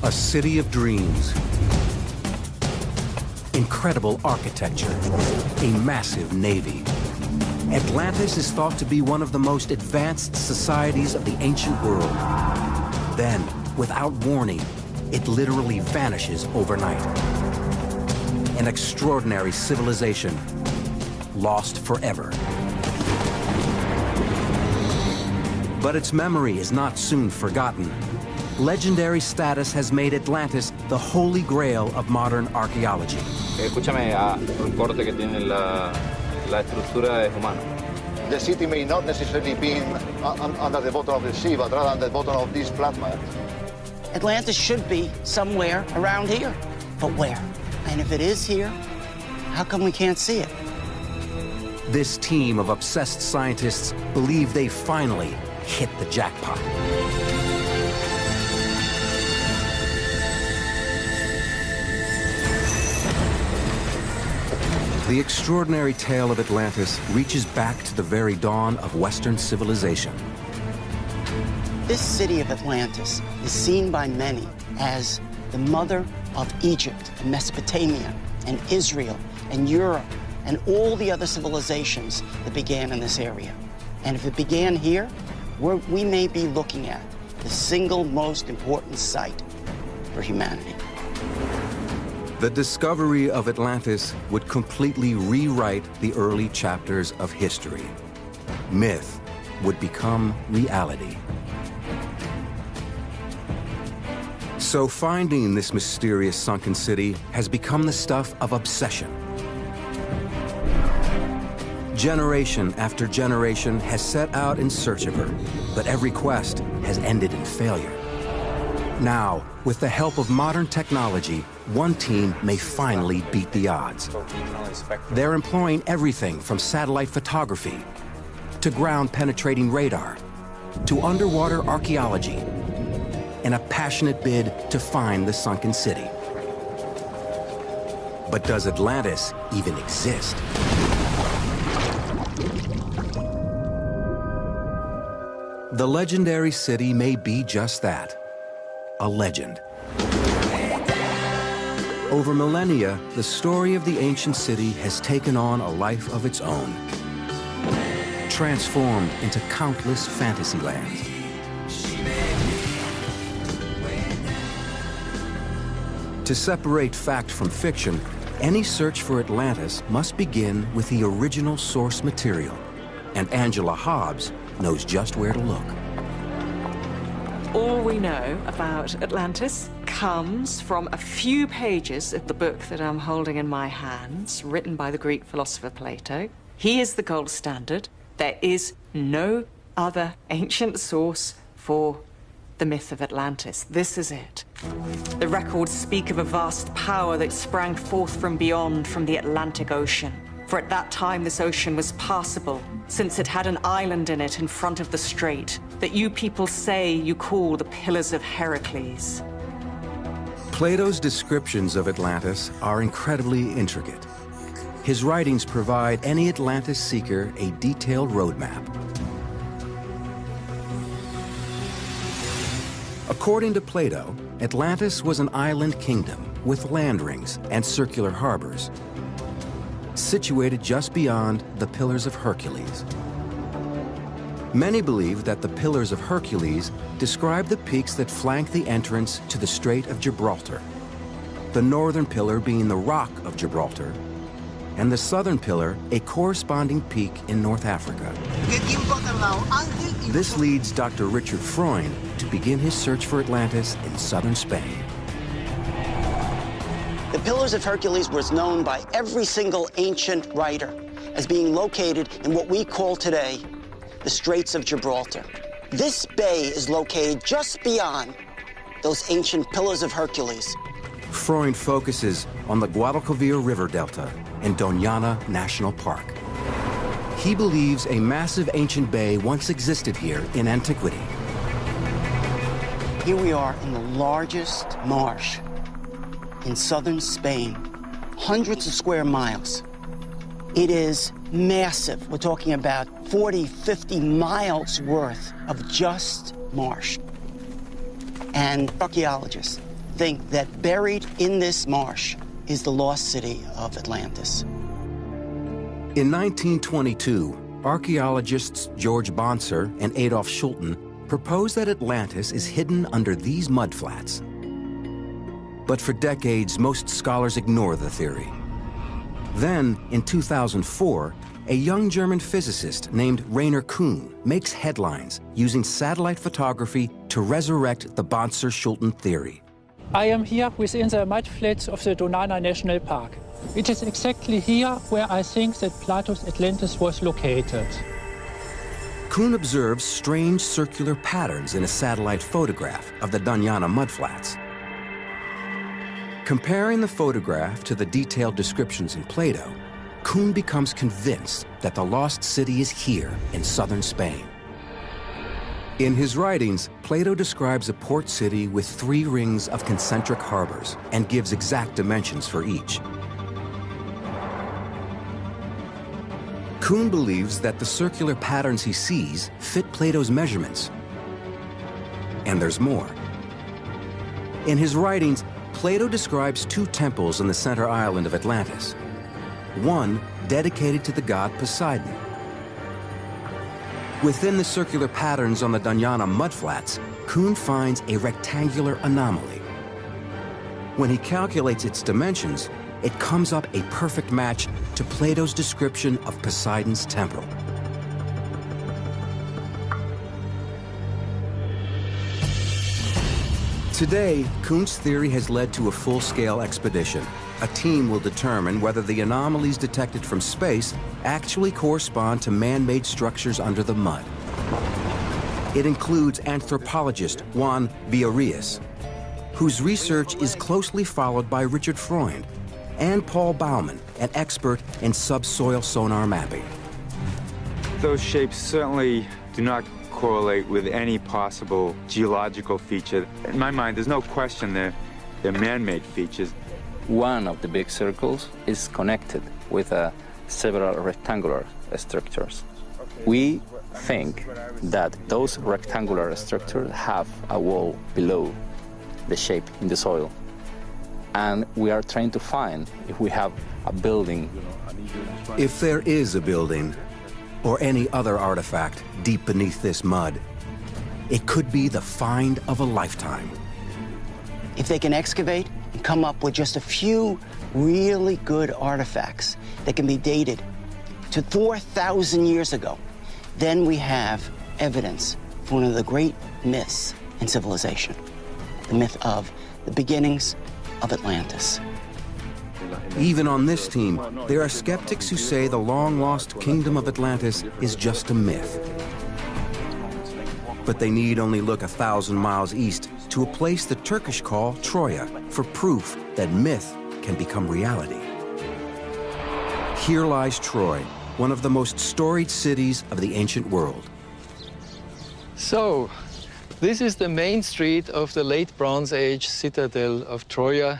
A city of dreams. Incredible architecture. A massive navy. Atlantis is thought to be one of the most advanced societies of the ancient world. Then, without warning, it literally vanishes overnight. An extraordinary civilization, lost forever. But its memory is not soon forgotten. Legendary status has made Atlantis the holy grail of modern archaeology. Escúchame, el corte que tiene la estructura es humana. The city may not necessarily be under the bottom of the sea, but rather under the bottom of this flatland. Atlantis should be somewhere around here, but where? And if it is here, how come we can't see it? This team of obsessed scientists believe they finally hit the jackpot. The extraordinary tale of Atlantis reaches back to the very dawn of Western civilization. This city of Atlantis is seen by many as the mother of Egypt and Mesopotamia and Israel and Europe and all the other civilizations that began in this area. And if it began here, we may be looking at the single most important site for humanity. The discovery of Atlantis would completely rewrite the early chapters of history. Myth would become reality. So finding this mysterious sunken city has become the stuff of obsession. Generation after generation has set out in search of her, but every quest has ended in failure. Now, with the help of modern technology, one team may finally beat the odds. They're employing everything from satellite photography to ground-penetrating radar to underwater archaeology in a passionate bid to find the sunken city. But does Atlantis even exist? The legendary city may be just that. A legend. Over millennia, the story of the ancient city has taken on a life of its own, transformed into countless fantasy lands. To separate fact from fiction, any search for Atlantis must begin with the original source material, and Angela Hobbs knows just where to look. All we know about Atlantis comes from a few pages of the book that I'm holding in my hands, written by the Greek philosopher Plato. He is the gold standard. There is no other ancient source for the myth of Atlantis. This is it. The records speak of a vast power that sprang forth from beyond, from the Atlantic Ocean. For at that time, this ocean was passable, since it had an island in it in front of the strait that you people say you call the Pillars of Heracles. Plato's descriptions of Atlantis are incredibly intricate. His writings provide any Atlantis seeker a detailed roadmap. According to Plato, Atlantis was an island kingdom with land rings and circular harbors, situated just beyond the Pillars of Hercules. Many believe that the Pillars of Hercules describe the peaks that flank the entrance to the Strait of Gibraltar, the northern pillar being the Rock of Gibraltar, and the southern pillar a corresponding peak in North Africa. This leads Dr. Richard Freund to begin his search for Atlantis in southern Spain. The Pillars of Hercules was known by every single ancient writer as being located in what we call today the Straits of Gibraltar. This bay is located just beyond those ancient Pillars of Hercules. Freund focuses on the Guadalquivir River Delta and Doñana National Park. He believes a massive ancient bay once existed here in antiquity. Here we are in the largest marsh in southern Spain, hundreds of square miles. It is massive. We're talking about 40, 50 miles worth of just marsh. And archaeologists think that buried in this marsh is the lost city of Atlantis. In 1922, archaeologists George Bonser and Adolf Schulten proposed that Atlantis is hidden under these mudflats. But for decades, most scholars ignore the theory. Then, in 2004, a young German physicist named Rainer Kuhn makes headlines using satellite photography to resurrect the Bonser-Schulten theory. I am here within the mudflats of the Donana National Park. It is exactly here where I think that Plato's Atlantis was located. Kuhn observes strange circular patterns in a satellite photograph of the Donana mudflats. Comparing the photograph to the detailed descriptions in Plato, Kuhn becomes convinced that the lost city is here in southern Spain. In his writings, Plato describes a port city with 3 rings of concentric harbors and gives exact dimensions for each. Kuhn believes that the circular patterns he sees fit Plato's measurements. And there's more. In his writings, Plato describes 2 temples on the center island of Atlantis. One dedicated to the god Poseidon. Within the circular patterns on the Donana mudflats, Kuhn finds a rectangular anomaly. When he calculates its dimensions, it comes up a perfect match to Plato's description of Poseidon's temple. Today, Kuhn's theory has led to a full-scale expedition. A team will determine whether the anomalies detected from space actually correspond to man-made structures under the mud. It includes anthropologist Juan Villarreal, whose research is closely followed by Richard Freund, and Paul Baumann, an expert in subsoil sonar mapping. Those shapes certainly do not correlate with any possible geological feature. In my mind, there's no question they're man-made features. One of the big circles is connected with several rectangular structures. We think that those rectangular structures have a wall below the shape in the soil. And we are trying to find if we have a building. If there is a building, or any other artifact deep beneath this mud, it could be the find of a lifetime. If they can excavate and come up with just a few really good artifacts that can be dated to 4,000 years ago, then we have evidence for one of the great myths in civilization, the myth of the beginnings of Atlantis. Even on this team, there are skeptics who say the long-lost kingdom of Atlantis is just a myth. But they need only look 1,000 miles east to a place the Turkish call Troya for proof that myth can become reality. Here lies Troy, one of the most storied cities of the ancient world. So, this is the main street of the late Bronze Age citadel of Troya,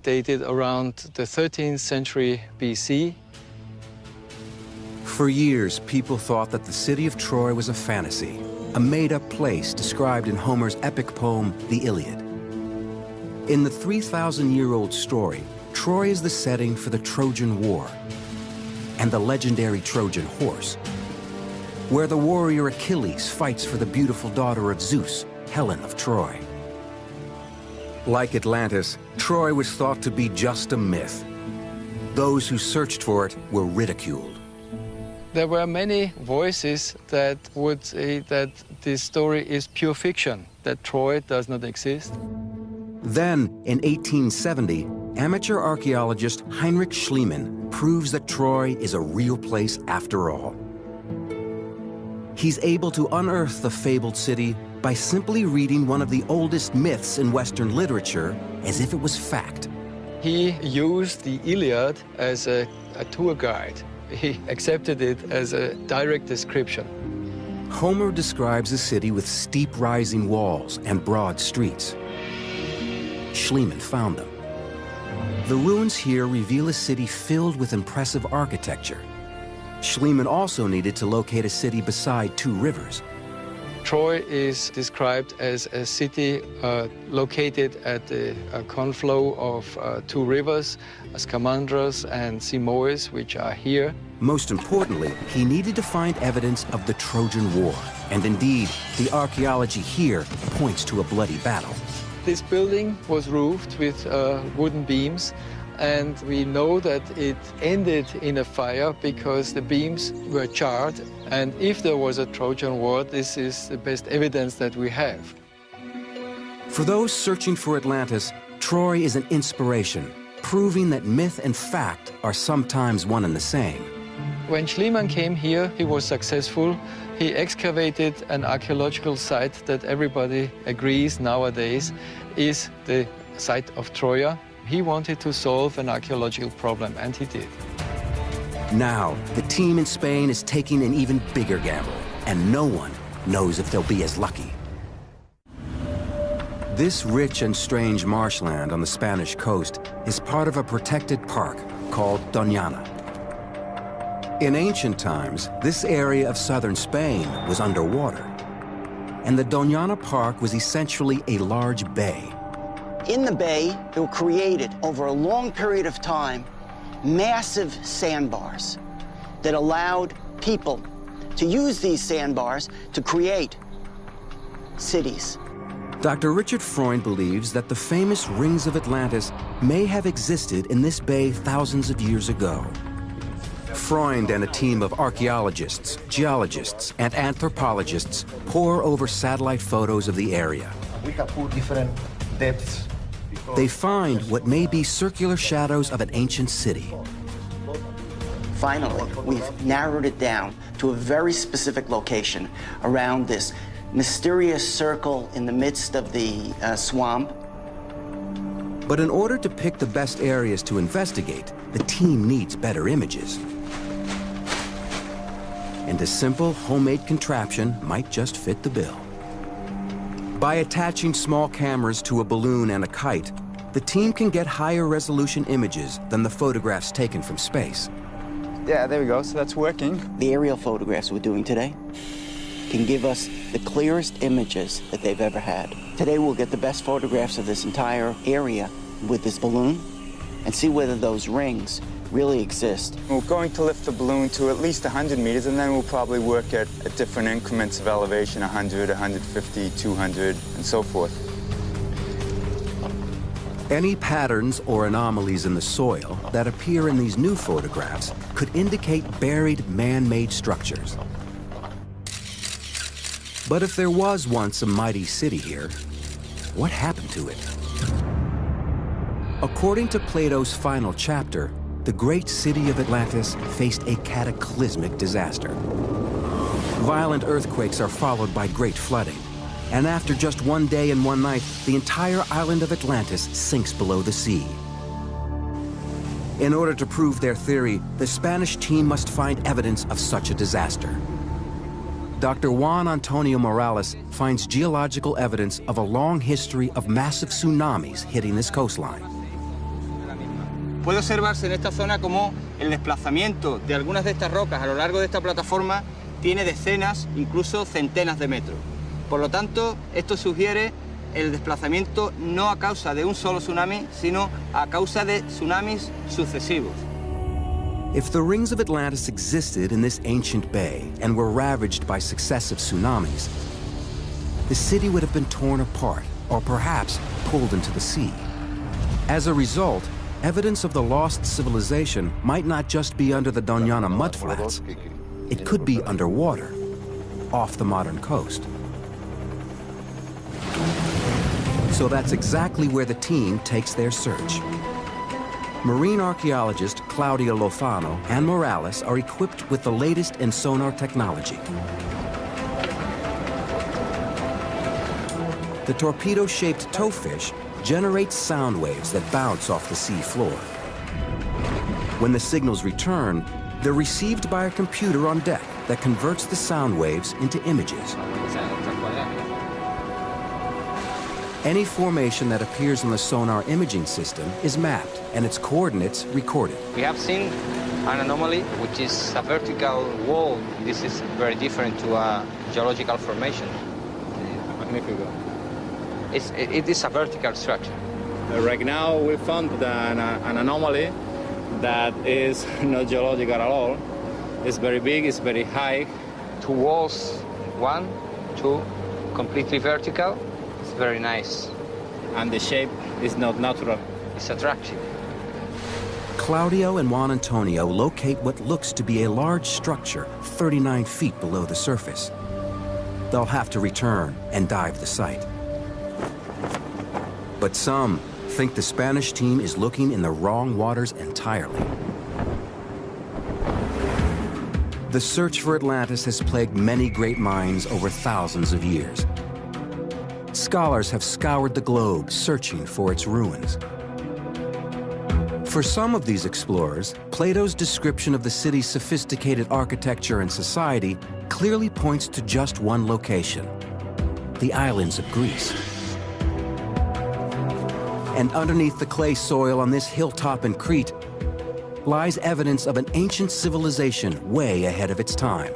dated around the 13th century BC. For years, people thought that the city of Troy was a fantasy, a made-up place described in Homer's epic poem, The Iliad. In the 3,000-year-old story, Troy is the setting for the Trojan War and the legendary Trojan horse, where the warrior Achilles fights for the beautiful daughter of Zeus, Helen of Troy. Like Atlantis, Troy was thought to be just a myth. Those who searched for it were ridiculed. There were many voices that would say that this story is pure fiction, that Troy does not exist. Then, in 1870, amateur archaeologist Heinrich Schliemann proves that Troy is a real place after all. He's able to unearth the fabled city by simply reading one of the oldest myths in Western literature as if it was fact. He used the Iliad as a tour guide. He accepted it as a direct description. Homer describes a city with steep rising walls and broad streets. Schliemann found them. The ruins here reveal a city filled with impressive architecture. Schliemann also needed to locate a city beside 2 rivers. Troy is described as a city located at the conflow of two rivers, Scamandros and Simois, which are here. Most importantly, he needed to find evidence of the Trojan War. And indeed, the archaeology here points to a bloody battle. This building was roofed with wooden beams, and we know that it ended in a fire because the beams were charred. And if there was a Trojan War, this is the best evidence that we have. For those searching for Atlantis, Troy is an inspiration, proving that myth and fact are sometimes one and the same. When Schliemann came here, he was successful. He excavated an archaeological site that everybody agrees nowadays is the site of Troia. He wanted to solve an archaeological problem, and he did. Now, the team in Spain is taking an even bigger gamble, and no one knows if they'll be as lucky. This rich and strange marshland on the Spanish coast is part of a protected park called Doñana. In ancient times, this area of southern Spain was underwater, and the Doñana Park was essentially a large bay. In the bay, they were created over a long period of time massive sandbars that allowed people to use these sandbars to create cities. Dr. Richard Freund believes that the famous rings of Atlantis may have existed in this bay thousands of years ago. Freund and a team of archaeologists, geologists, and anthropologists pore over satellite photos of the area. We have put different depths. They find what may be circular shadows of an ancient city. Finally, we've narrowed it down to a very specific location around this mysterious circle in the midst of the swamp. But in order to pick the best areas to investigate, the team needs better images. And a simple homemade contraption might just fit the bill. By attaching small cameras to a balloon and a kite, the team can get higher resolution images than the photographs taken from space. Yeah, there we go, so that's working. The aerial photographs we're doing today can give us the clearest images that they've ever had. Today we'll get the best photographs of this entire area with this balloon and see whether those rings really exist. We're going to lift the balloon to at least 100 meters, and then we'll probably work at different increments of elevation, 100, 150, 200, and so forth. Any patterns or anomalies in the soil that appear in these new photographs could indicate buried man-made structures. But if there was once a mighty city here, what happened to it? According to Plato's final chapter, the great city of Atlantis faced a cataclysmic disaster. Violent earthquakes are followed by great flooding, and after just one day and one night, the entire island of Atlantis sinks below the sea. In order to prove their theory, the Spanish team must find evidence of such a disaster. Dr. Juan Antonio Morales finds geological evidence of a long history of massive tsunamis hitting this coastline. Puede observarse en esta zona como el desplazamiento de algunas de estas rocas a lo largo de esta plataforma tiene decenas, incluso centenas de metros. Por lo tanto, esto sugiere el desplazamiento no a causa de un solo tsunami, sino a causa de tsunamis sucesivos. If the rings of Atlantis existed in this ancient bay and were ravaged by successive tsunamis, the city would have been torn apart or perhaps pulled into the sea. As a result, evidence of the lost civilization might not just be under the Doñana mudflats. It could be underwater, off the modern coast. So that's exactly where the team takes their search. Marine archaeologist Claudia Lozano and Morales are equipped with the latest in sonar technology. The torpedo-shaped towfish generates sound waves that bounce off the sea floor. When the signals return, they're received by a computer on deck that converts the sound waves into images. Any formation that appears on the sonar imaging system is mapped and its coordinates recorded. We have seen an anomaly, which is a vertical wall. This is very different to a geological formation. magnífico. It is a vertical structure. Right now we found an anomaly that is not geological at all. It's very big, it's very high. Two walls, 1, 2, completely vertical. It's very nice. And the shape is not natural. It's attractive. Claudio and Juan Antonio locate what looks to be a large structure 39 feet below the surface. They'll have to return and dive the site. But some think the Spanish team is looking in the wrong waters entirely. The search for Atlantis has plagued many great minds over thousands of years. Scholars have scoured the globe searching for its ruins. For some of these explorers, Plato's description of the city's sophisticated architecture and society clearly points to just one location: the islands of Greece. And underneath the clay soil on this hilltop in Crete lies evidence of an ancient civilization way ahead of its time.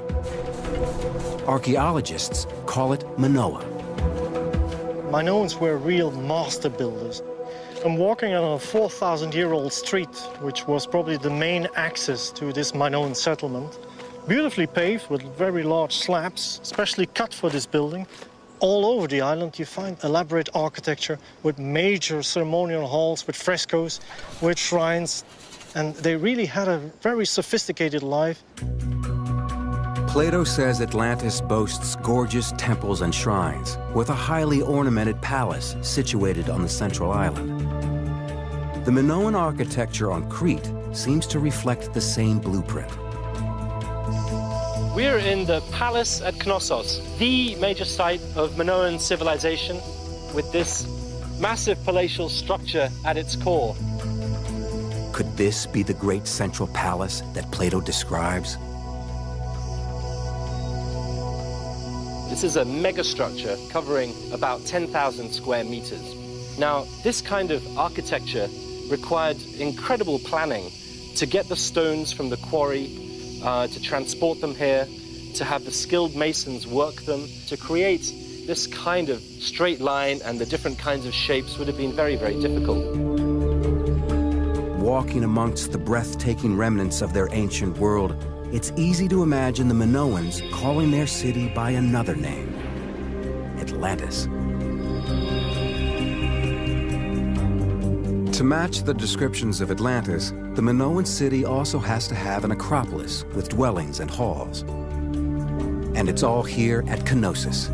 Archaeologists call it Minoa. Minoans were real master builders. I'm walking on a 4,000-year-old street, which was probably the main access to this Minoan settlement. Beautifully paved with very large slabs, specially cut for this building. All over the island you find elaborate architecture with major ceremonial halls, with frescoes, with shrines, and they really had a very sophisticated life. Plato says Atlantis boasts gorgeous temples and shrines, with a highly ornamented palace situated on the central island. The Minoan architecture on Crete seems to reflect the same blueprint. We're in the palace at Knossos, the major site of Minoan civilization, with this massive palatial structure at its core. Could this be the great central palace that Plato describes? This is a megastructure covering about 10,000 square meters. Now, this kind of architecture required incredible planning to get the stones from the quarry, to transport them here, to have the skilled masons work them. To create this kind of straight line and the different kinds of shapes would have been very, very difficult. Walking amongst the breathtaking remnants of their ancient world, it's easy to imagine the Minoans calling their city by another name: Atlantis. To match the descriptions of Atlantis, the Minoan city also has to have an acropolis with dwellings and halls. And it's all here at Knossos.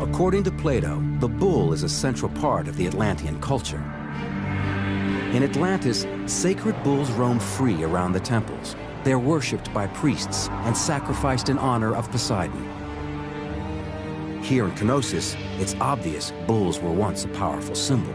According to Plato, the bull is a central part of the Atlantean culture. In Atlantis, sacred bulls roam free around the temples. They're worshipped by priests and sacrificed in honor of Poseidon. Here in Knossos, it's obvious bulls were once a powerful symbol.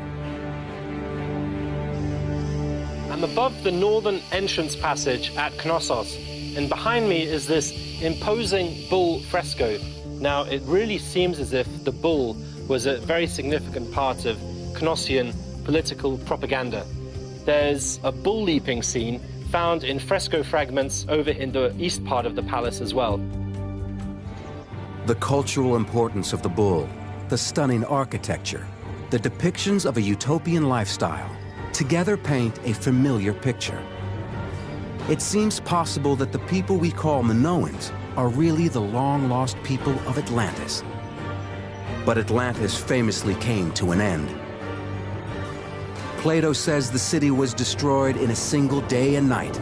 I'm above the northern entrance passage at Knossos, and behind me is this imposing bull fresco. Now, it really seems as if the bull was a very significant part of Knossian political propaganda. There's a bull leaping scene found in fresco fragments over in the east part of the palace as well. The cultural importance of the bull, the stunning architecture, the depictions of a utopian lifestyle, together paint a familiar picture. It seems possible that the people we call Minoans are really the long-lost people of Atlantis. But Atlantis famously came to an end. Plato says the city was destroyed in a single day and night.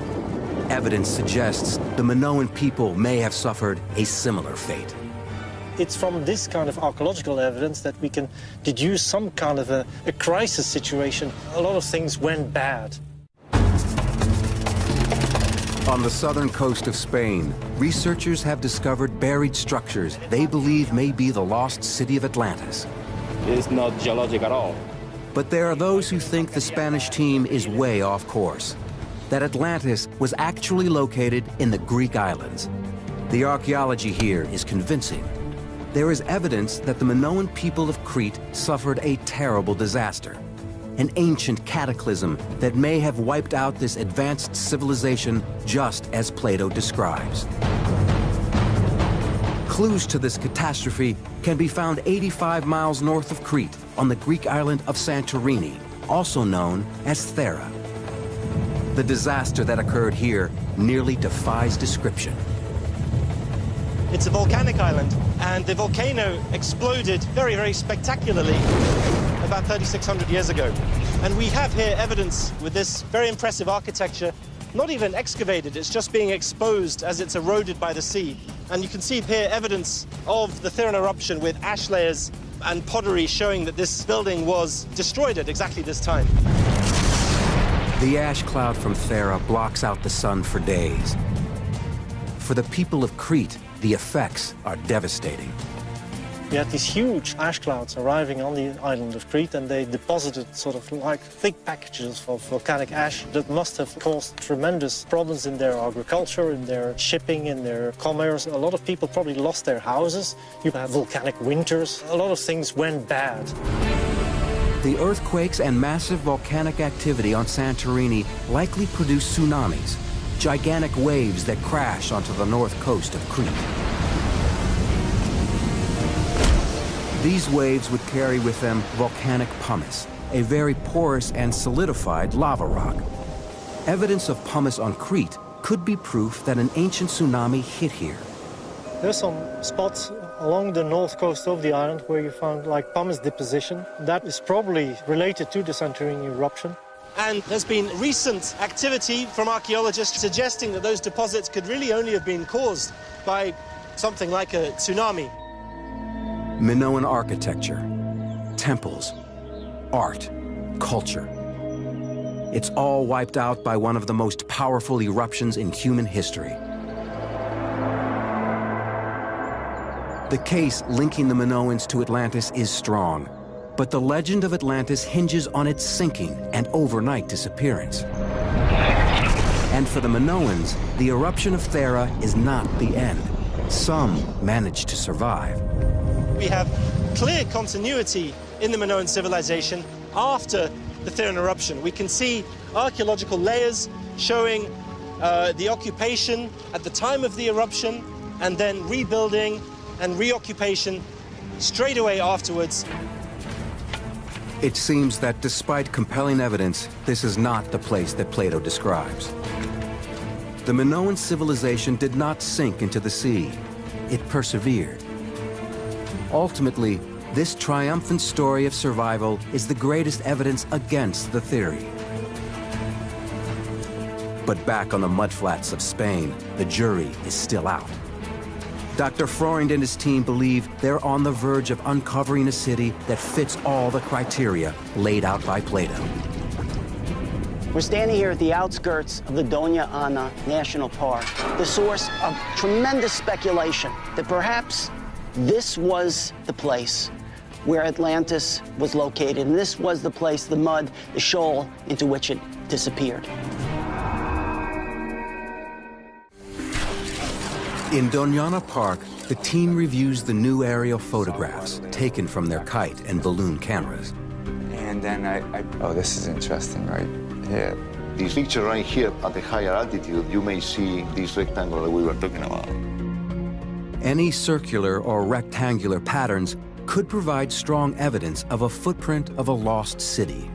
Evidence suggests the Minoan people may have suffered a similar fate. It's from this kind of archaeological evidence that we can deduce some kind of a crisis situation. A lot of things went bad. On the southern coast of Spain, researchers have discovered buried structures they believe may be the lost city of Atlantis. It's not geologic at all. But there are those who think the Spanish team is way off course, that Atlantis was actually located in the Greek islands. The archaeology here is convincing. There is evidence that the Minoan people of Crete suffered a terrible disaster, an ancient cataclysm that may have wiped out this advanced civilization just as Plato describes. Clues to this catastrophe can be found 85 miles north of Crete on the Greek island of Santorini, also known as Thera. The disaster that occurred here nearly defies description. It's a volcanic island, and the volcano exploded very, very spectacularly about 3,600 years ago. And we have here evidence with this very impressive architecture, not even excavated, it's just being exposed as it's eroded by the sea. And you can see here evidence of the Theran eruption with ash layers and pottery showing that this building was destroyed at exactly this time. The ash cloud from Thera blocks out the sun for days. For the people of Crete, the effects are devastating. We had these huge ash clouds arriving on the island of Crete, and they deposited sort of like thick packages of volcanic ash that must have caused tremendous problems in their agriculture, in their shipping, in their commerce. A lot of people probably lost their houses. You had volcanic winters. A lot of things went bad. The earthquakes and massive volcanic activity on Santorini likely produced tsunamis, gigantic waves that crash onto the north coast of Crete. These waves would carry with them volcanic pumice, a very porous and solidified lava rock. Evidence of pumice on Crete could be proof that an ancient tsunami hit here. There's some spots along the north coast of the island where you found like pumice deposition. That is probably related to the Santorini eruption. And there's been recent activity from archaeologists suggesting that those deposits could really only have been caused by something like a tsunami. Minoan architecture, temples, art, culture. It's all wiped out by one of the most powerful eruptions in human history. The case linking the Minoans to Atlantis is strong, but the legend of Atlantis hinges on its sinking and overnight disappearance. And for the Minoans, the eruption of Thera is not the end. Some managed to survive. We have clear continuity in the Minoan civilization after the Theran eruption. We can see archaeological layers showing the occupation at the time of the eruption, and then rebuilding and reoccupation straight away afterwards. It seems that despite compelling evidence, this is not the place that Plato describes. The Minoan civilization did not sink into the sea. It persevered. Ultimately, this triumphant story of survival is the greatest evidence against the theory. But back on the mudflats of Spain, the jury is still out. Dr. Freund and his team believe they're on the verge of uncovering a city that fits all the criteria laid out by Plato. We're standing here at the outskirts of the Doña Ana National Park, the source of tremendous speculation that perhaps this was the place where Atlantis was located, and this was the place, the mud, the shoal into which it disappeared. In Doñana Park, the team reviews the new aerial photographs taken from their kite and balloon cameras. And then oh, this is interesting right here. This picture right here at the higher altitude, you may see this rectangle that we were talking about. Any circular or rectangular patterns could provide strong evidence of a footprint of a lost city.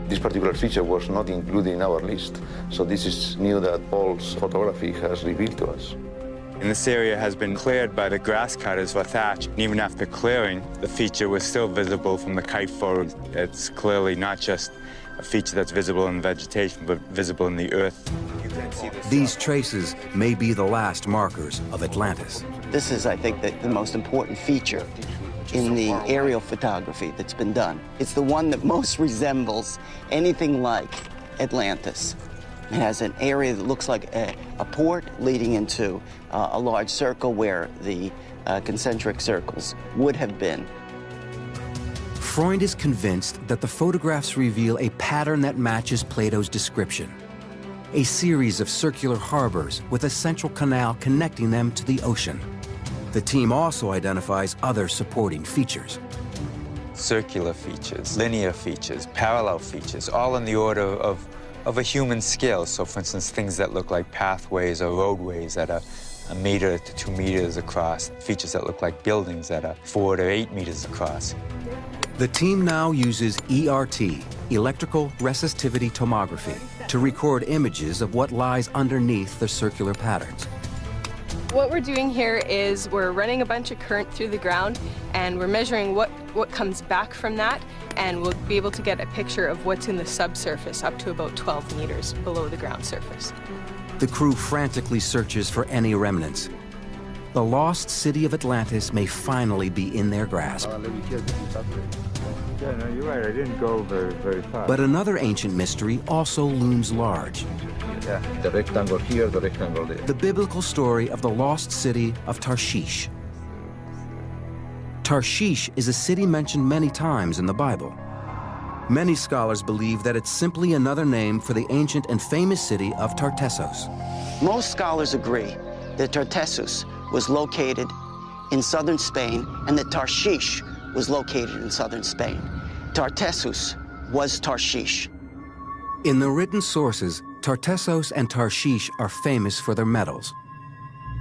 This particular feature was not included in our list, so this is new that Paul's photography has revealed to us. And this area has been cleared by the grass cutters for thatch. And even after clearing, the feature was still visible from the kite photo. It's clearly not just a feature that's visible in vegetation, but visible in the earth. These traces may be the last markers of Atlantis. This is, I think, the most important feature in the aerial photography that's been done. It's the one that most resembles anything like Atlantis. It has an area that looks like a port leading into a large circle where the concentric circles would have been. Freund is convinced that the photographs reveal a pattern that matches Plato's description. A series of circular harbors with a central canal connecting them to the ocean. The team also identifies other supporting features. Circular features, linear features, parallel features, all in the order of a human scale. So, for instance, things that look like pathways or roadways that are 1 meter to 2 meters across, features that look like buildings that are 4 to 8 meters across. The team now uses ERT, electrical resistivity tomography, to record images of what lies underneath the circular patterns. What we're doing here is we're running a bunch of current through the ground, and we're measuring what comes back from that, and we'll be able to get a picture of what's in the subsurface up to about 12 meters below the ground surface. The crew frantically searches for any remnants. The lost city of Atlantis may finally be in their grasp. Yeah, no, you're right. I didn't go very far. But another ancient mystery also looms large. Yeah, the rectangle here, the rectangle there. The biblical story of the lost city of Tarshish. Tarshish is a city mentioned many times in the Bible. Many scholars believe that it's simply another name for the ancient and famous city of Tartessos. Most scholars agree that Tartessos was located in southern Spain and that Tarshish was located in southern Spain. Tartessos was Tarshish. In the written sources, Tartessos and Tarshish are famous for their metals.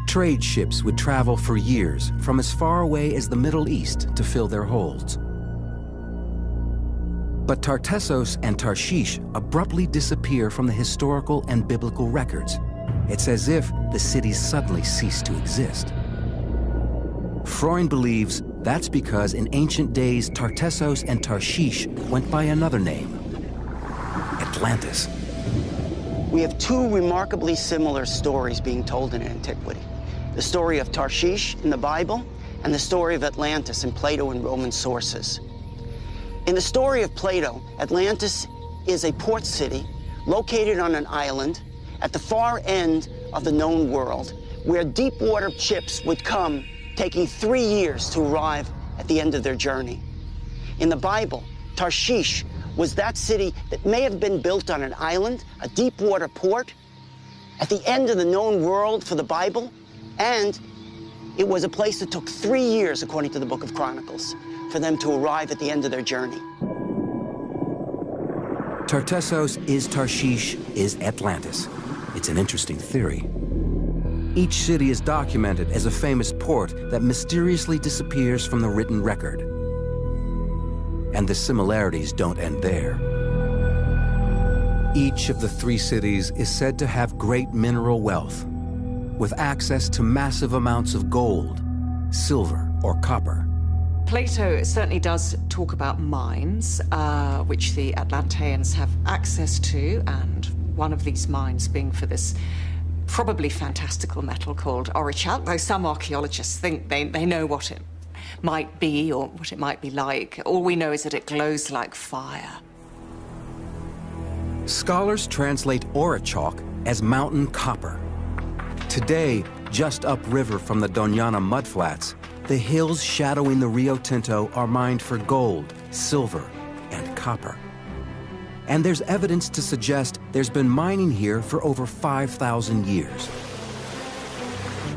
Trade ships would travel for years from as far away as the Middle East to fill their holds. But Tartessos and Tarshish abruptly disappear from the historical and biblical records. It's as if the cities suddenly ceased to exist. Freund believes that's because in ancient days, Tartessos and Tarshish went by another name, Atlantis. We have two remarkably similar stories being told in antiquity. The story of Tarshish in the Bible and the story of Atlantis in Plato and Roman sources. In the story of Plato, Atlantis is a port city located on an island at the far end of the known world, where deep water ships would come, taking 3 years to arrive at the end of their journey. In the Bible, Tarshish was that city that may have been built on an island, a deep water port, at the end of the known world for the Bible, and it was a place that took 3 years, according to the Book of Chronicles, for them to arrive at the end of their journey. Tartessos is Tarshish is Atlantis. It's an interesting theory. Each city is documented as a famous port that mysteriously disappears from the written record. And the similarities don't end there. Each of the three cities is said to have great mineral wealth, with access to massive amounts of gold, silver, or copper. Plato certainly does talk about mines, which the Atlanteans have access to, and one of these mines being for this probably fantastical metal called aurichalk, though some archaeologists think they know what it might be or what it might be like. All we know is that it glows like fire. Scholars translate aurichalk as mountain copper. Today, just upriver from the Doñana mudflats, the hills shadowing the Rio Tinto are mined for gold, silver, and copper. And there's evidence to suggest there's been mining here for over 5,000 years.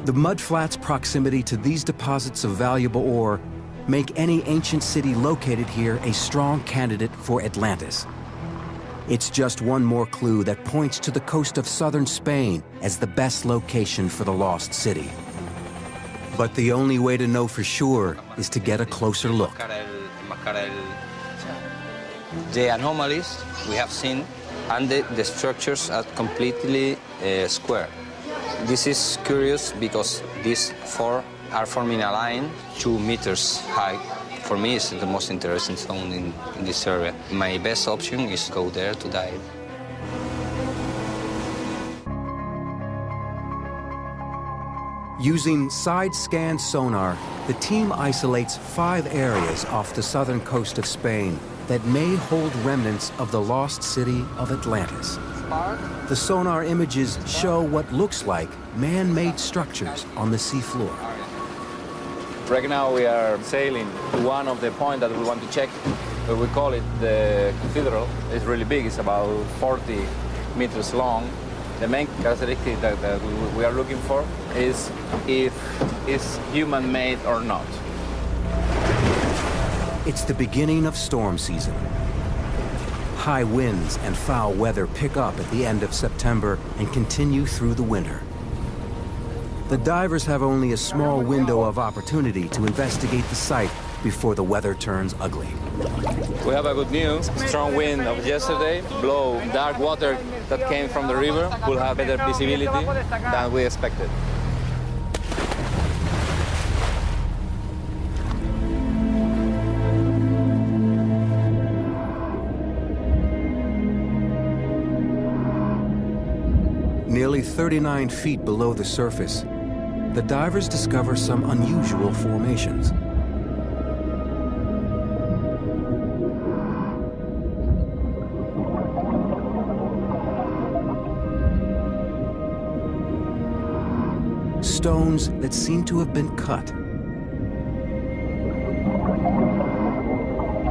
The mudflats' proximity to these deposits of valuable ore make any ancient city located here a strong candidate for Atlantis. It's just one more clue that points to the coast of southern Spain as the best location for the lost city. But the only way to know for sure is to get a closer look. The anomalies we have seen, and the structures are completely square. This is curious because these four are forming a line 2 meters high. For me, it's the most interesting zone in this area. My best option is to go there to dive. Using side-scan sonar, the team isolates 5 areas off the southern coast of Spain that may hold remnants of the lost city of Atlantis. The sonar images show what looks like man-made structures on the seafloor. Right now we are sailing to one of the points that we want to check. We call it the cathedral. It's really big. It's about 40 meters long. The main characteristic that we are looking for is if it's human-made or not. It's the beginning of storm season. High winds and foul weather pick up at the end of September and continue through the winter. The divers have only a small window of opportunity to investigate the site before the weather turns ugly. We have a good news. Strong wind of yesterday blow dark water that came from the river. We'll have better visibility than we expected. Nearly 39 feet below the surface, the divers discover some unusual formations. Stones that seem to have been cut.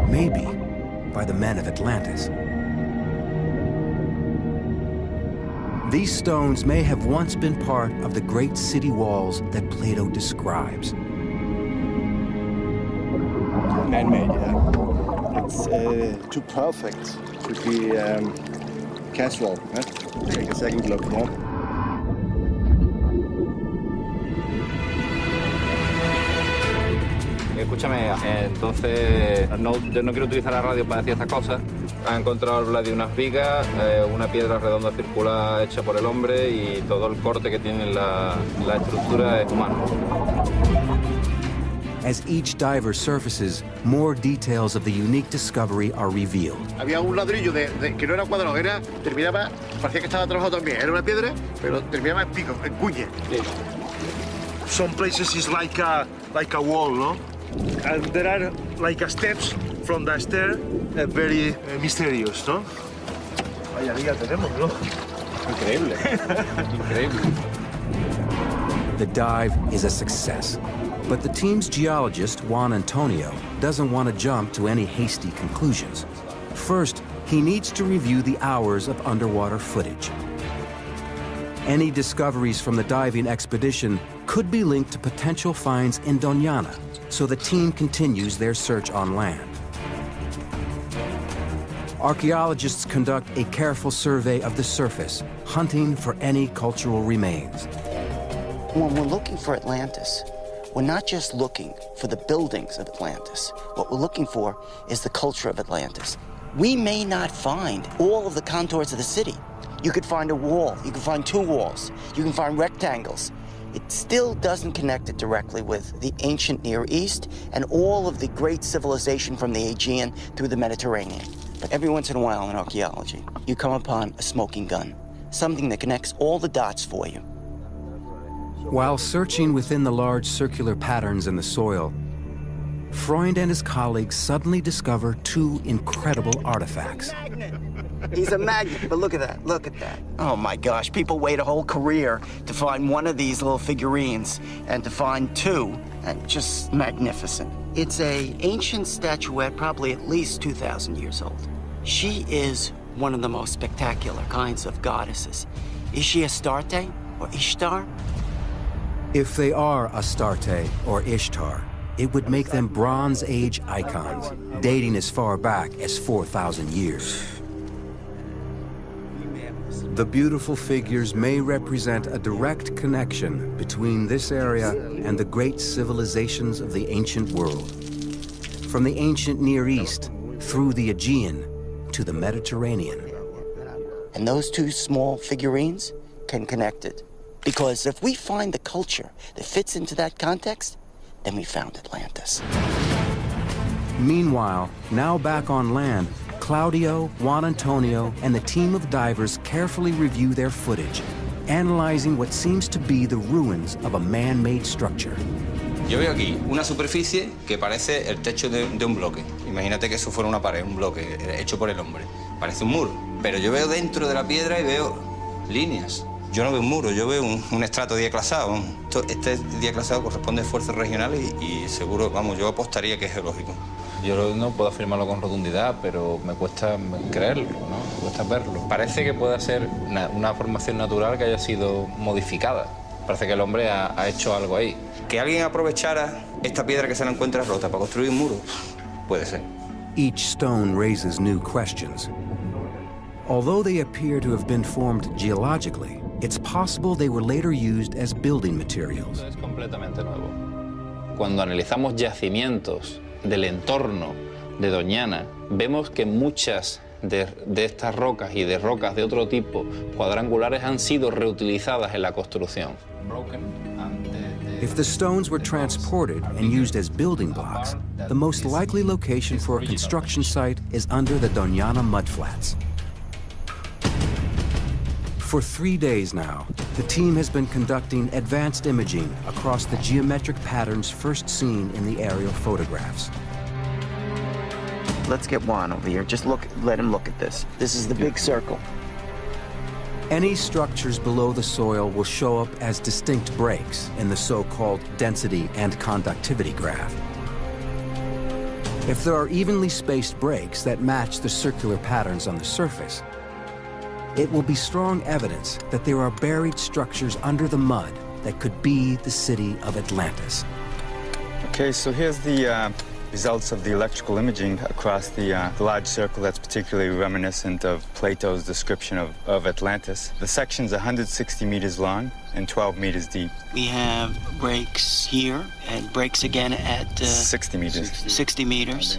Maybe by the men of Atlantis. These stones may have once been part of the great city walls that Plato describes. Man-made, yeah. It's too perfect to be casual. Eh? Take a second look, yeah. Escúchame, entonces no quiero utilizar la radio para decir estas cosas. Ha encontrado de unas vigas, una piedra redonda circular hecha por el hombre y todo el corte que tiene la estructura es humano. As each diver surfaces, more details of the unique discovery are revealed. Había un ladrillo que no era cuadrado, terminaba, parecía que estaba trabajado también. Era una piedra, pero terminaba en pico, en cuña. Some places is like a wall, no? And there are like steps from the stair, very mysterious, no? Ahí arriba tenemos, ¿no? Increíble, increíble. The dive is a success, but the team's geologist, Juan Antonio, doesn't want to jump to any hasty conclusions. First, he needs to review the hours of underwater footage. Any discoveries from the diving expedition could be linked to potential finds in Doñana, so the team continues their search on land. Archaeologists conduct a careful survey of the surface, hunting for any cultural remains. When we're looking for Atlantis, we're not just looking for the buildings of Atlantis. What we're looking for is the culture of Atlantis. We may not find all of the contours of the city. You could find a wall, you can find two walls, you can find rectangles. It still doesn't connect it directly with the ancient Near East and all of the great civilization from the Aegean through the Mediterranean. But every once in a while in archaeology, you come upon a smoking gun, something that connects all the dots for you. While searching within the large circular patterns in the soil, Freund and his colleagues suddenly discover two incredible artifacts. He's a magnet, but look at that, look at that. Oh my gosh, people wait a whole career to find one of these little figurines, and to find two, and just magnificent. It's an ancient statuette, probably at least 2,000 years old. She is one of the most spectacular kinds of goddesses. Is she Astarte or Ishtar? If they are Astarte or Ishtar, it would make them Bronze Age icons, dating as far back as 4,000 years. The beautiful figures may represent a direct connection between this area and the great civilizations of the ancient world. From the ancient Near East, through the Aegean, to the Mediterranean. And those two small figurines can connect it. Because if we find the culture that fits into that context, then we found Atlantis. Meanwhile, now back on land, Claudio, Juan Antonio, and the team of divers carefully review their footage, analyzing what seems to be the ruins of a man-made structure. Yo veo aquí una superficie que parece el techo de un bloque. Imagínate que eso fuera una pared, un bloque hecho por el hombre. Parece un muro. Pero yo veo dentro de la piedra y veo líneas. Yo no veo un muro, yo veo un estrato diaclasado. Este diaclasado corresponde a esfuerzos regionales y seguro, vamos, yo apostaría que es geológico. Yo no puedo afirmarlo con rotundidad, pero me cuesta creerlo, ¿no? Me cuesta verlo. Parece que pueda ser una formación natural que haya sido modificada. Parece que el hombre ha hecho algo ahí. Que alguien aprovechara esta piedra que se la encuentra rota para construir un muro, puede ser. Each stone raises new questions. Although they appear to have been formed geologically, it's possible they were later used as building materials. Es completamente nuevo. Cuando analizamos yacimientos del entorno de Doñana, vemos que muchas de estas rocas y de rocas de otro tipo cuadrangulares han sido reutilizadas en la construcción. If the stones were transported and used as building blocks, the most likely location for a construction site is under the Doñana mudflats. For 3 days now, the team has been conducting advanced imaging across the geometric patterns first seen in the aerial photographs. Let's get Juan over here. Just let him look at this. This is the big circle. Any structures below the soil will show up as distinct breaks in the so-called density and conductivity graph. If there are evenly spaced breaks that match the circular patterns on the surface, it will be strong evidence that there are buried structures under the mud that could be the city of Atlantis. Okay, so here's the results of the electrical imaging across the large circle that's particularly reminiscent of Plato's description of Atlantis. The section's 160 meters long and 12 meters deep. We have breaks here and breaks again at 60 meters. 60 meters.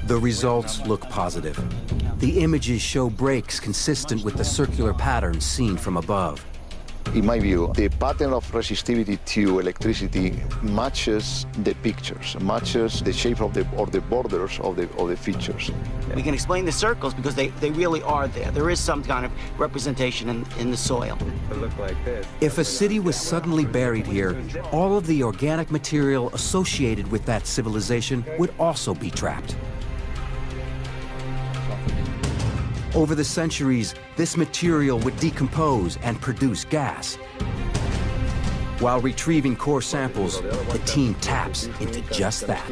The results look positive. The images show breaks consistent with the circular patterns seen from above. In my view, the pattern of resistivity to electricity matches the pictures, matches the shape of the borders of the features. We can explain the circles because they really are there. There is some kind of representation in the soil. It look like this. If a city was suddenly buried here, all of the organic material associated with that civilization would also be trapped. Over the centuries, this material would decompose and produce gas. While retrieving core samples, the team taps into just that.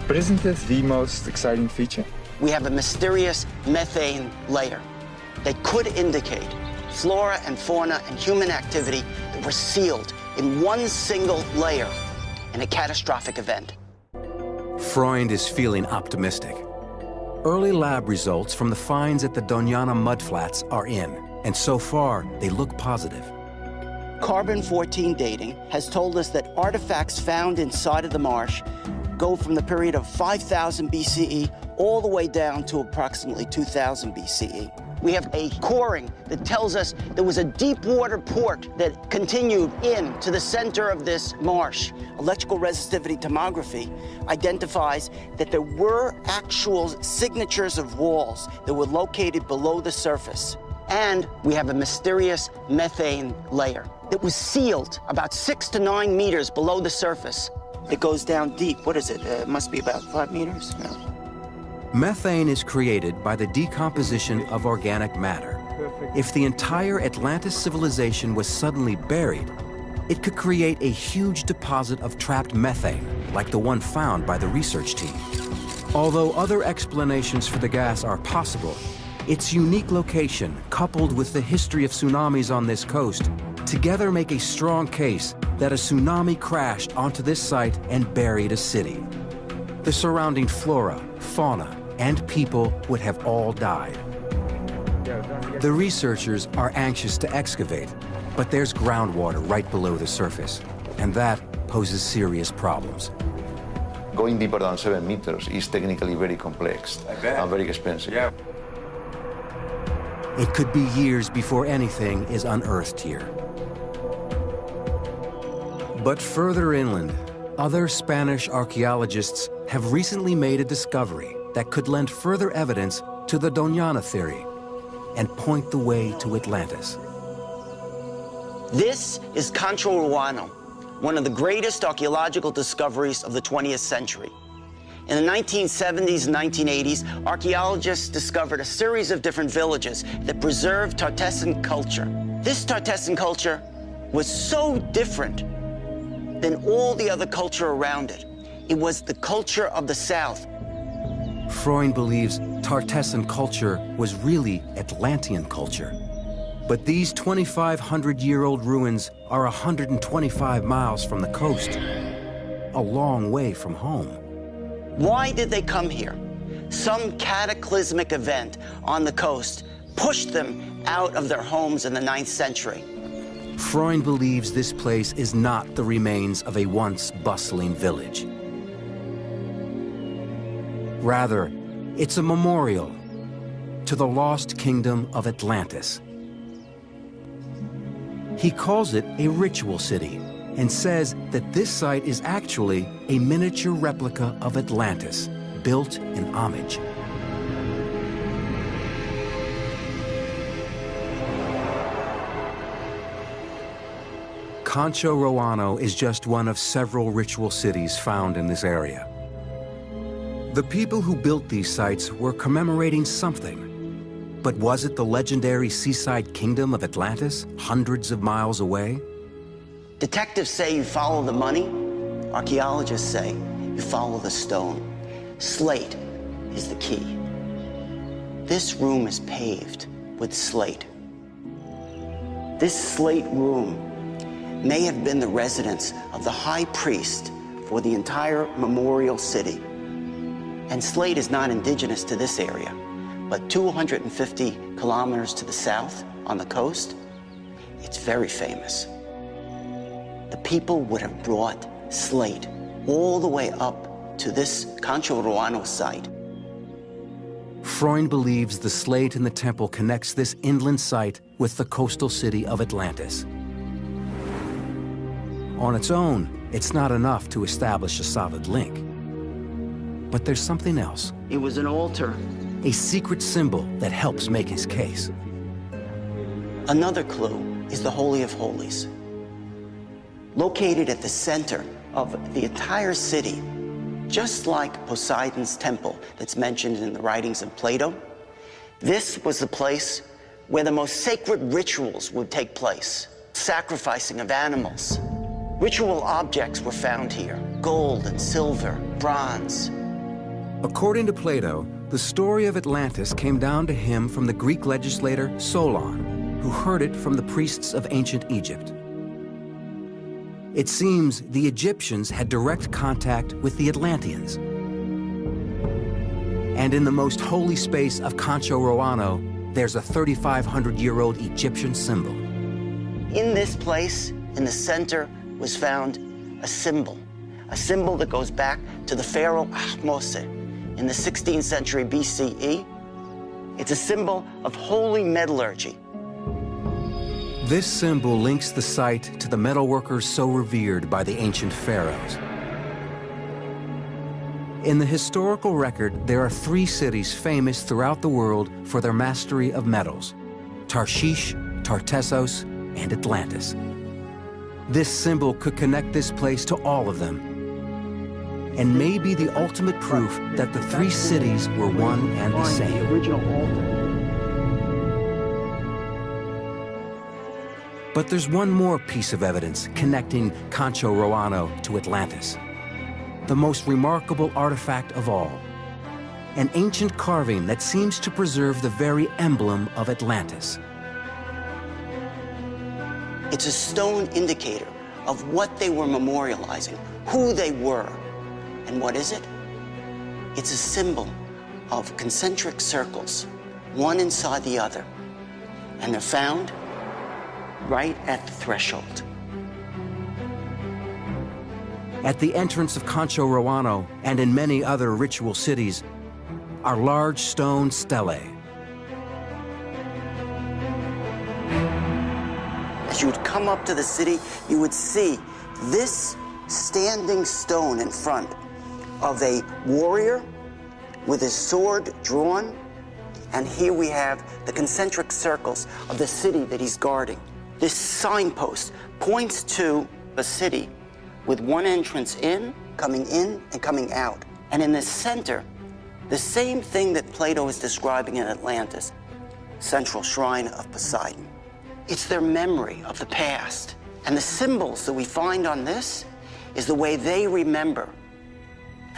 But isn't this the most exciting feature? We have a mysterious methane layer that could indicate flora and fauna and human activity that were sealed in one single layer in a catastrophic event. Freund is feeling optimistic. Early lab results from the finds at the Doñana mudflats are in, and so far, they look positive. Carbon-14 dating has told us that artifacts found inside of the marsh go from the period of 5,000 BCE all the way down to approximately 2000 BCE. We have a coring that tells us there was a deep water port that continued in to the center of this marsh. Electrical resistivity tomography identifies that there were actual signatures of walls that were located below the surface. And we have a mysterious methane layer that was sealed about 6 to 9 meters below the surface. It goes down deep. What is it? It must be about 5 meters? No. Methane is created by the decomposition of organic matter. If the entire Atlantis civilization was suddenly buried, it could create a huge deposit of trapped methane, like the one found by the research team. Although other explanations for the gas are possible, its unique location, coupled with the history of tsunamis on this coast, together make a strong case that a tsunami crashed onto this site and buried a city. The surrounding flora, fauna, and people would have all died. The researchers are anxious to excavate, but there's groundwater right below the surface, and that poses serious problems. Going deeper than 7 meters is technically very complex and very expensive. Yeah. It could be years before anything is unearthed here. But further inland, other Spanish archaeologists have recently made a discovery that could lend further evidence to the Doñana theory and point the way to Atlantis. This is Concho-Ruano, one of the greatest archaeological discoveries of the 20th century. In the 1970s and 1980s, archaeologists discovered a series of different villages that preserved Tartessan culture. This Tartessan culture was so different than all the other culture around it. It was the culture of the South. Freund believes Tartessan culture was really Atlantean culture. But these 2,500-year-old ruins are 125 miles from the coast, a long way from home. Why did they come here? Some cataclysmic event on the coast pushed them out of their homes in the 9th century. Freund believes this place is not the remains of a once bustling village. Rather, it's a memorial to the lost kingdom of Atlantis. He calls it a ritual city and says that this site is actually a miniature replica of Atlantis, built in homage. Concho Roano is just one of several ritual cities found in this area. The people who built these sites were commemorating something. But was it the legendary seaside kingdom of Atlantis, hundreds of miles away? Detectives say you follow the money. Archaeologists say you follow the stone. Slate is the key. This room is paved with slate. This slate room may have been the residence of the high priest for the entire memorial city. And slate is not indigenous to this area, but 250 kilometers to the south on the coast, it's very famous. The people would have brought slate all the way up to this Concho Roano site. Freund believes the slate in the temple connects this inland site with the coastal city of Atlantis. On its own, it's not enough to establish a solid link. But there's something else. It was an altar. A secret symbol that helps make his case. Another clue is the Holy of Holies. Located at the center of the entire city, just like Poseidon's temple that's mentioned in the writings of Plato, this was the place where the most sacred rituals would take place. Sacrificing of animals. Ritual objects were found here. Gold and silver, bronze. According to Plato, the story of Atlantis came down to him from the Greek legislator Solon, who heard it from the priests of ancient Egypt. It seems the Egyptians had direct contact with the Atlanteans. And in the most holy space of Concho Roano, there's a 3,500-year-old Egyptian symbol. In this place, in the center, was found a symbol that goes back to the pharaoh Ahmose in the 16th century BCE. It's a symbol of holy metallurgy. This symbol links the site to the metalworkers so revered by the ancient pharaohs. In the historical record, there are 3 cities famous throughout the world for their mastery of metals: Tarshish, Tartessos, and Atlantis. This symbol could connect this place to all of them, and may be the ultimate proof that the 3 cities were one and the same. The original altar. But there's one more piece of evidence connecting Concho Roano to Atlantis. The most remarkable artifact of all. An ancient carving that seems to preserve the very emblem of Atlantis. It's a stone indicator of what they were memorializing, who they were. And what is it? It's a symbol of concentric circles, one inside the other. And they're found right at the threshold. At the entrance of Concho Roano and in many other ritual cities are large stone stelae. As you would come up to the city, you would see this standing stone in front of a warrior with his sword drawn. And here we have the concentric circles of the city that he's guarding. This signpost points to a city with one entrance in, and coming out. And in the center, the same thing that Plato is describing in Atlantis, central shrine of Poseidon. It's their memory of the past. And the symbols that we find on this is the way they remember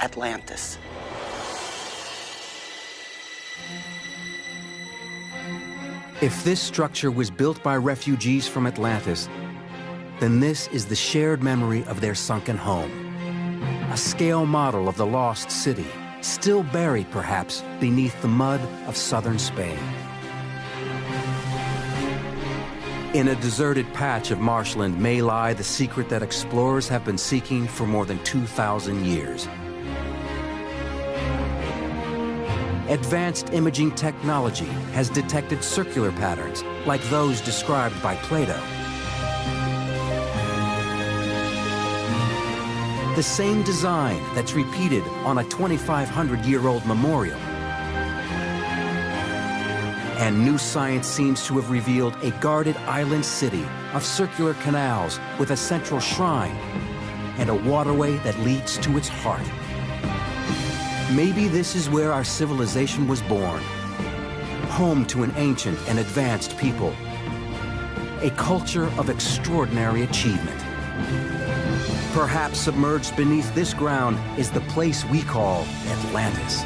Atlantis. If this structure was built by refugees from Atlantis, then this is the shared memory of their sunken home. A scale model of the lost city, still buried perhaps beneath the mud of southern Spain. In a deserted patch of marshland may lie the secret that explorers have been seeking for more than 2,000 years. Advanced imaging technology has detected circular patterns like those described by Plato. The same design that's repeated on a 2,500-year-old memorial. And new science seems to have revealed a guarded island city of circular canals with a central shrine and a waterway that leads to its heart. Maybe this is where our civilization was born, home to an ancient and advanced people, a culture of extraordinary achievement. Perhaps submerged beneath this ground is the place we call Atlantis.